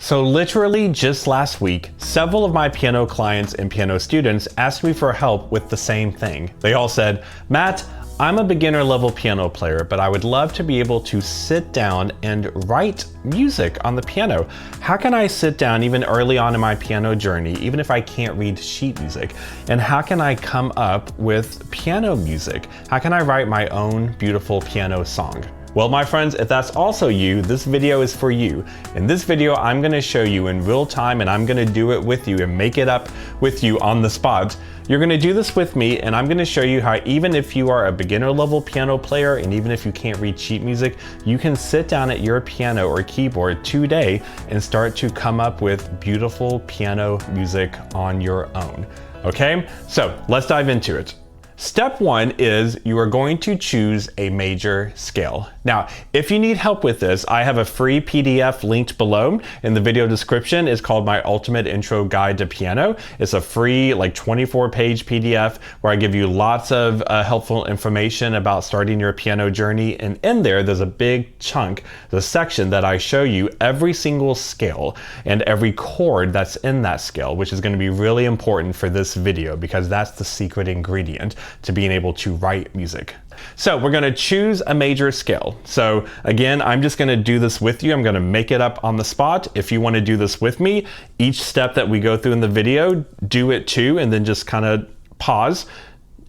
So literally just last week, several of my piano clients and piano students asked me for help with the same thing. They all said, Matt, I'm a beginner level piano player, but I would love to be able to sit down and write music on the piano. How can I sit down even early on in my piano journey, even if I can't read sheet music? And how can I come up with piano music? How can I write my own beautiful piano song? Well, my friends, if that's also you, this video is for you. In this video, I'm gonna show you in real time, and I'm gonna do it with you and make it up with you on the spot. You're gonna do this with me, and I'm gonna show you how even if you are a beginner level piano player, and even if you can't read sheet music, you can sit down at your piano or keyboard today and start to come up with beautiful piano music on your own. Okay, so let's dive into it. Step one is you are going to choose a major scale. Now, if you need help with this, I have a free PDF linked below in the video description. It's called My Ultimate Intro Guide to Piano. It's a free 24-page PDF where I give you lots of helpful information about starting your piano journey. And in there's a big chunk, the section that I show you every single scale and every chord that's in that scale, which is going to be really important for this video because that's the secret ingredient to being able to write music. So we're going to choose a major scale. So again, I'm just going to do this with you. I'm going to make it up on the spot. If you want to do this with me, each step that we go through in the video, do it too, and then just kind of pause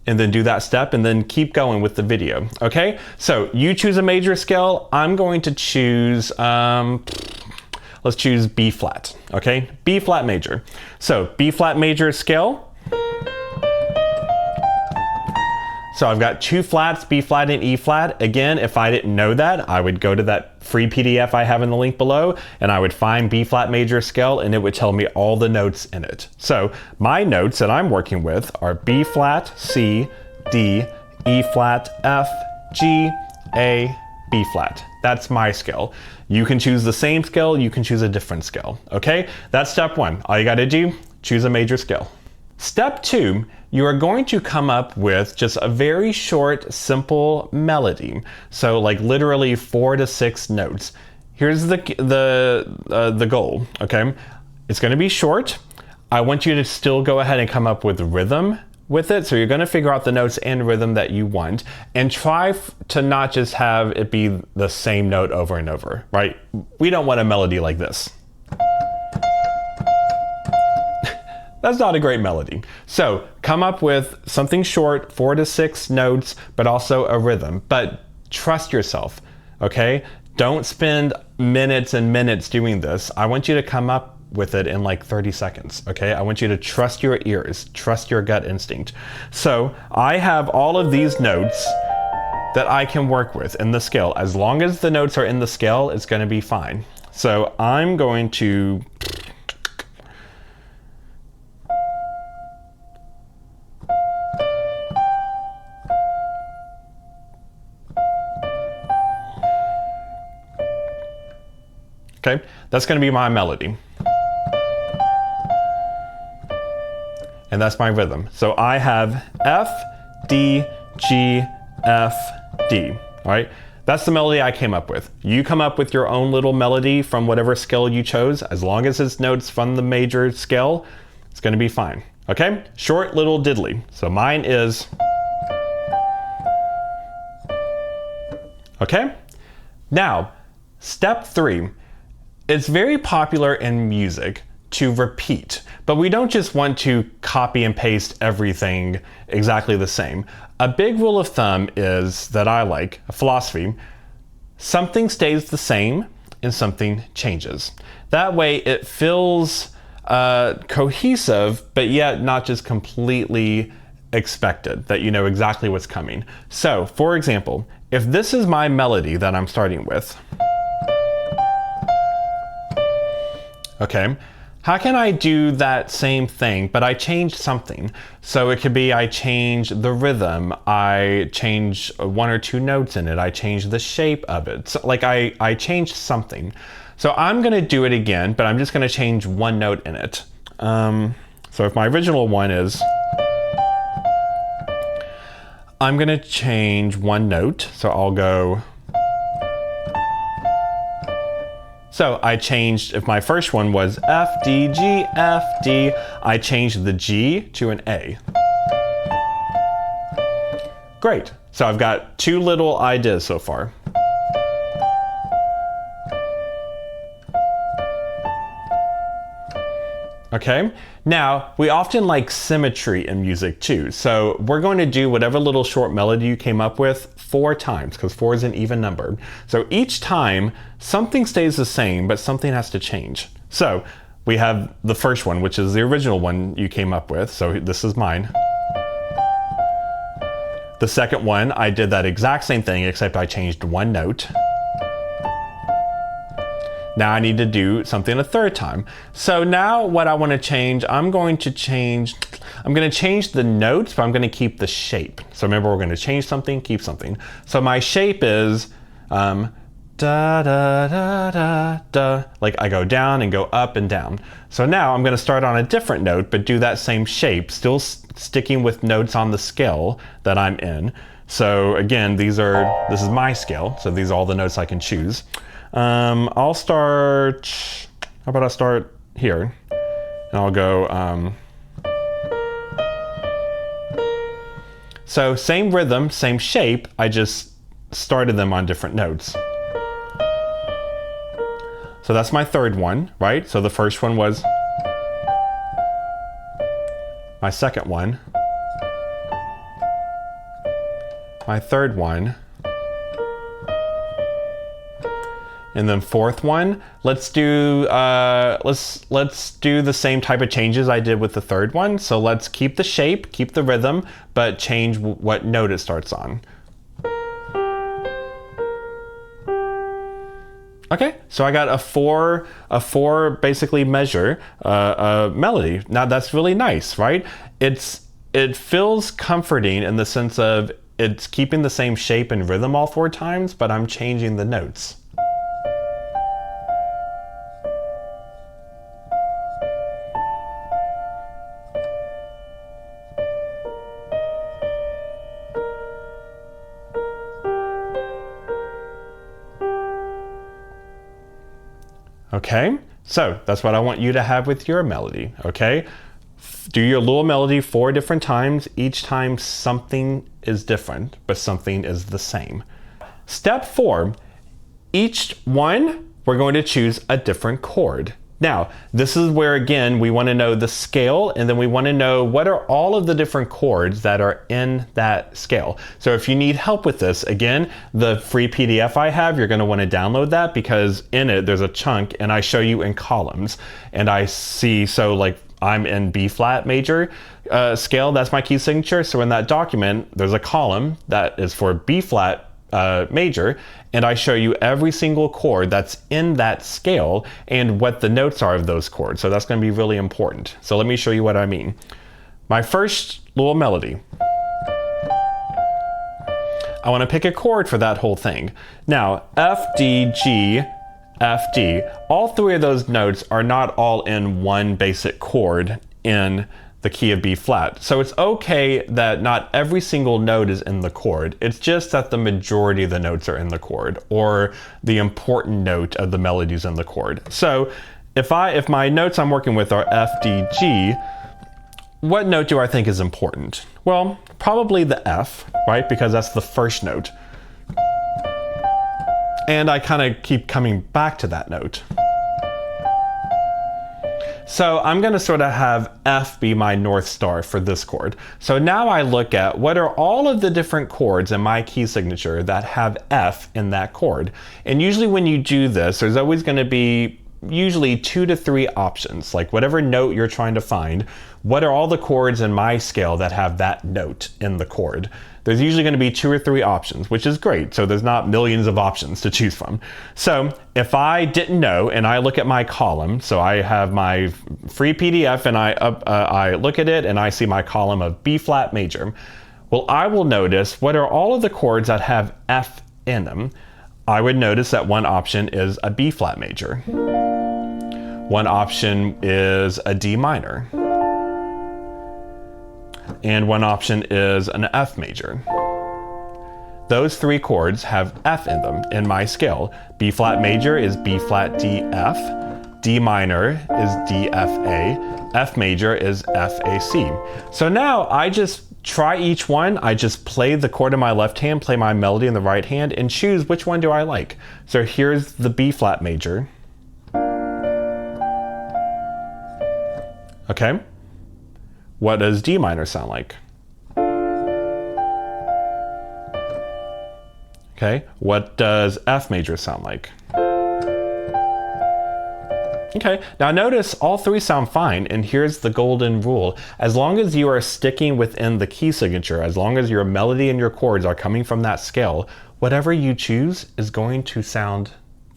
and then do that step and then keep going with the video. Okay, so you choose a major scale. I'm going to choose, let's choose B flat. Okay, B flat major. So B flat major scale. So I've got two flats, B flat and E flat. Again, if I didn't know that, I would go to that free PDF I have in the link below, and I would find B flat major scale, and it would tell me all the notes in it. So my notes that I'm working with are B flat, C, D, E flat, F, G, A, B flat. That's my scale. You can choose the same scale, you can choose a different scale, okay? That's step one. All you gotta do, choose a major scale. Step two, you are going to come up with just a very short, simple melody. So like literally 4 to 6 notes. Here's the goal, okay? It's gonna be short. I want you to still go ahead and come up with rhythm with it. So you're gonna figure out the notes and rhythm that you want and try to not just have it be the same note over and over, right? We don't want a melody like this. That's not a great melody. So come up with something short, 4 to 6 notes, but also a rhythm. But trust yourself, okay? Don't spend minutes and minutes doing this. I want you to come up with it in like 30 seconds, okay? I want you to trust your ears, trust your gut instinct. So I have all of these notes that I can work with in the scale. As long as the notes are in the scale, it's gonna be fine. So I'm going to okay, that's going to be my melody. And that's my rhythm. So I have F, D, G, F, D. All right, that's the melody I came up with. You come up with your own little melody from whatever scale you chose. As long as it's notes from the major scale, it's going to be fine. Okay, short little diddly. So mine is, okay? Now, step 3. It's very popular in music to repeat, but we don't just want to copy and paste everything exactly the same. A big rule of thumb is that I like, a philosophy, something stays the same and something changes. That way it feels cohesive, but yet not just completely expected, that you know exactly what's coming. So, for example, if this is my melody that I'm starting with, okay, how can I do that same thing, but I change something? So it could be I change the rhythm, I change 1 or 2 notes in it, I change the shape of it. So like I changed something. So I'm gonna do it again, but I'm just gonna change 1 note in it. So if my original one is, I'm gonna change 1 note. So I'll go, So I changed, if my first one was F, D, G, F, D, I changed the G to an A. Great. So I've got 2 little ideas so far. Okay, now we often like symmetry in music too. So we're going to do whatever little short melody you came up with 4 times, because 4 is an even number. So each time something stays the same, but something has to change. So we have the first one, which is the original one you came up with. So this is mine. The second one, I did that exact same thing, except I changed 1 note. Now I need to do something a third time. So now what I want to change, I'm going to change the notes, but I'm going to keep the shape. So remember, we're going to change something, keep something. So my shape is da da da da da. Like I go down and go up and down. So now I'm going to start on a different note, but do that same shape, still sticking with notes on the scale that I'm in. So again, this is my scale. So these are all the notes I can choose. I'll start, how about I start here? And I'll go, so same rhythm, same shape, I just started them on different notes. So that's my third one, right? So the first one was my second one, my third one, and then fourth one, let's do the same type of changes I did with the third one. So let's keep the shape, keep the rhythm, but change what note it starts on. Okay, so I got a four basically measure melody. Now that's really nice, right? It feels comforting in the sense of it's keeping the same shape and rhythm all 4 times, but I'm changing the notes. Okay, so that's what I want you to have with your melody, okay? Do your little melody 4 different times. Each time something is different, but something is the same. Step 4, each one, we're going to choose a different chord. Now, this is where, again, we want to know the scale, and then we want to know what are all of the different chords that are in that scale. So if you need help with this, again, the free PDF I have, you're going to want to download that, because in it, there's a chunk, and I show you in columns. And I see, so like I'm in B flat major scale, that's my key signature. So in that document, there's a column that is for B flat major, and I show you every single chord that's in that scale and what the notes are of those chords. So that's going to be really important. So let me show you what I mean. My first little melody, I want to pick a chord for that whole thing. Now, F, D, G, F, D, all 3 of those notes are not all in one basic chord in the key of B flat. So it's okay that not every single note is in the chord. It's just that the majority of the notes are in the chord, or the important note of the melodies in the chord. So if my notes I'm working with are F, D, G, what note do I think is important? Well, probably the F, right? Because that's the first note. And I kind of keep coming back to that note. So I'm going to sort of have F be my North Star for this chord. So now I look at what are all of the different chords in my key signature that have F in that chord. And usually when you do this, there's always going to be usually 2 to 3 options. Like whatever note you're trying to find, what are all the chords in my scale that have that note in the chord? There's usually going to be 2 or 3 options, which is great. So there's not millions of options to choose from. So if I didn't know and I look at my column, so I have my free PDF and I look at it and I see my column of B flat major. Well, I will notice what are all of the chords that have F in them. I would notice that one option is a B flat major. One option is a D minor. And one option is an F major. those three chords have F in them in my scale. B flat major is B flat D F, D minor is D F A, F major is F A C. So now I just try each one. I just play the chord in my left hand, play my melody in the right hand, and choose which one do I like. So here's the B flat major. Okay. What does D minor sound like? Okay, what does F major sound like? Okay, now notice all three sound fine, and here's the golden rule. As long as you are sticking within the key signature, as long as your melody and your chords are coming from that scale, whatever you choose is going to sound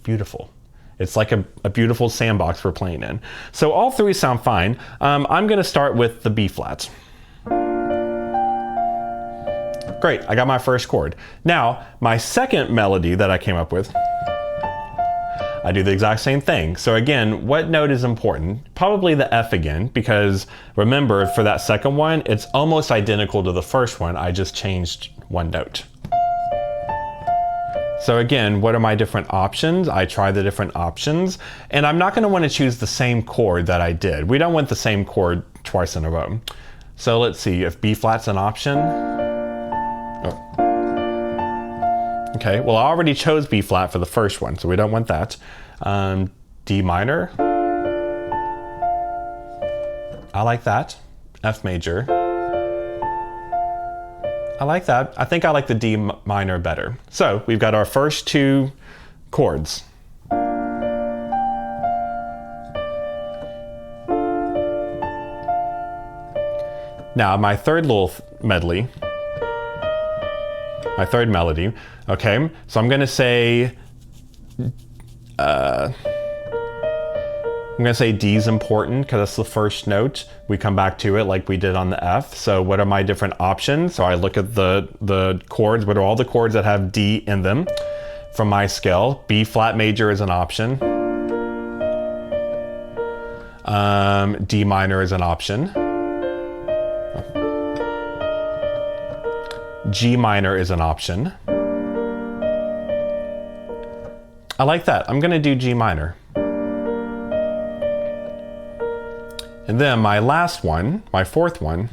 beautiful. It's like a beautiful sandbox for playing in. So all three sound fine. I'm gonna start with the B flat. Great, I got my first chord. Now, my second melody that I came up with, I do the exact same thing. So again, what note is important? Probably the F again, because remember, for that second one, it's almost identical to the first one. I just changed one note. So again, what are my different options? I try the different options, and I'm not gonna wanna choose the same chord that I did. We don't want the same chord twice in a row. So let's see, if B flat's an option. Oh. Okay, well I already chose B flat for the first one, so we don't want that. D minor. I like that. F major. I like that. I think I like the D minor better. So we've got our first two chords. Now my third little medley. My third melody. Okay, so I'm gonna say D's important because that's the first note. We come back to it like we did on the F. So what are my different options? So I look at the chords. What are all the chords that have D in them from my scale? B flat major is an option. D minor is an option. G minor is an option. I like that. I'm gonna do G minor. And then my last one, my fourth one,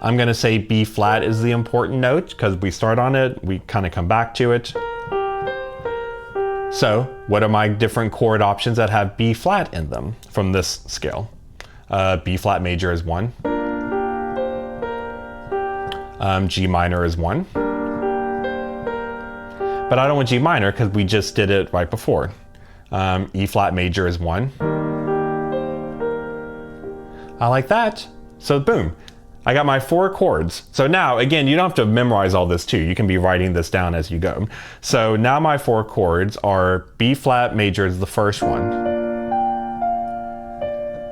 I'm gonna say B flat is the important note because we start on it, we kind of come back to it. So what are my different chord options that have B flat in them from this scale? B flat major is one. G minor is one. But I don't want G minor because we just did it right before. E flat major is one. I like that. So boom, I got my four chords. So now, again, you don't have to memorize all this too. You can be writing this down as you go. So now my four chords are B flat major is the first one.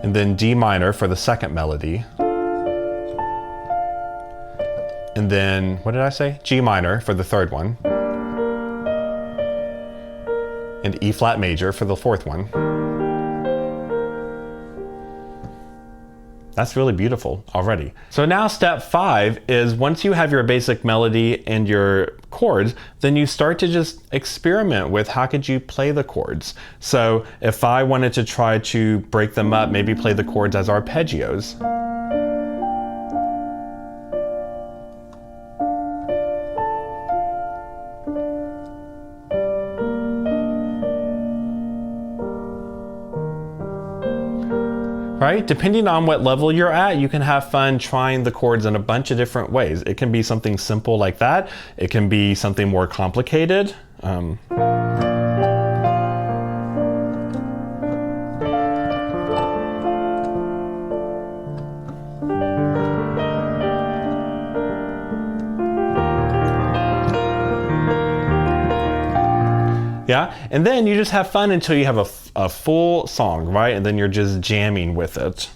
And then D minor for the second melody. And then, what did I say? G minor for the third one. And E flat major for the fourth one. That's really beautiful already. So now step 5 is once you have your basic melody and your chords, then you start to just experiment with how could you play the chords. So if I wanted to try to break them up, maybe play the chords as arpeggios. Right? Depending on what level you're at, you can have fun trying the chords in a bunch of different ways. It can be something simple like that. It can be something more complicated. Yeah, and then you just have fun until you have a full song, right? And then you're just jamming with it.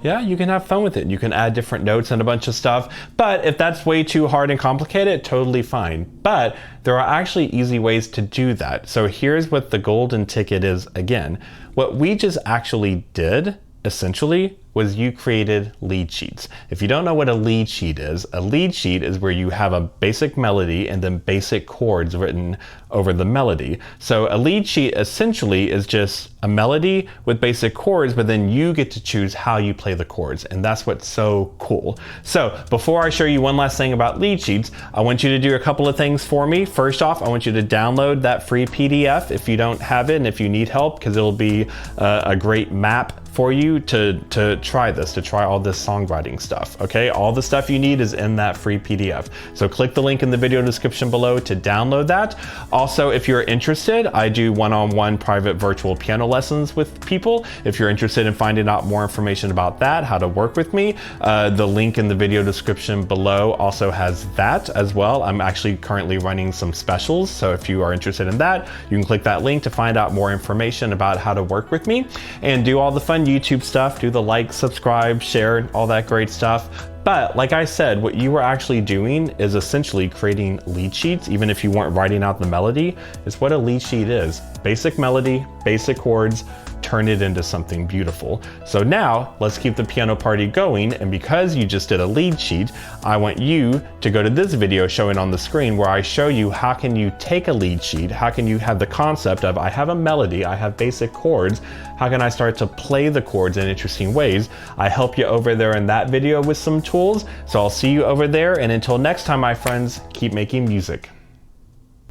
yeah, you can have fun with it. You can add different notes and a bunch of stuff. But if that's way too hard and complicated, totally fine. But there are actually easy ways to do that. So here's what the golden ticket is again. What we just actually did, essentially, was you created lead sheets. If you don't know what a lead sheet is where you have a basic melody and then basic chords written over the melody. So a lead sheet essentially is just a melody with basic chords, but then you get to choose how you play the chords, and that's what's so cool. So before I show you one last thing about lead sheets, I want you to do a couple of things for me. First off, I want you to download that free PDF if you don't have it and if you need help, because it'll be a great map for you to try all this songwriting stuff, okay? All the stuff you need is in that free PDF. So click the link in the video description below to download that. Also, if you're interested, I do one-on-one private virtual piano lessons with people. If you're interested in finding out more information about that, how to work with me, the link in the video description below also has that as well. I'm actually currently running some specials, so if you are interested in that, you can click that link to find out more information about how to work with me and do all the fun YouTube stuff, do the like, subscribe, share, all that great stuff. But like I said, what you were actually doing is essentially creating lead sheets, even if you weren't writing out the melody, is what a lead sheet is. Basic melody, basic chords, turn it into something beautiful. So now let's keep the piano party going. And because you just did a lead sheet, I want you to go to this video showing on the screen where I show you how can you take a lead sheet, how can you have the concept of I have a melody, I have basic chords, how can I start to play the chords in interesting ways? I help you over there in that video with some tools. So I'll see you over there. And until next time, my friends, keep making music.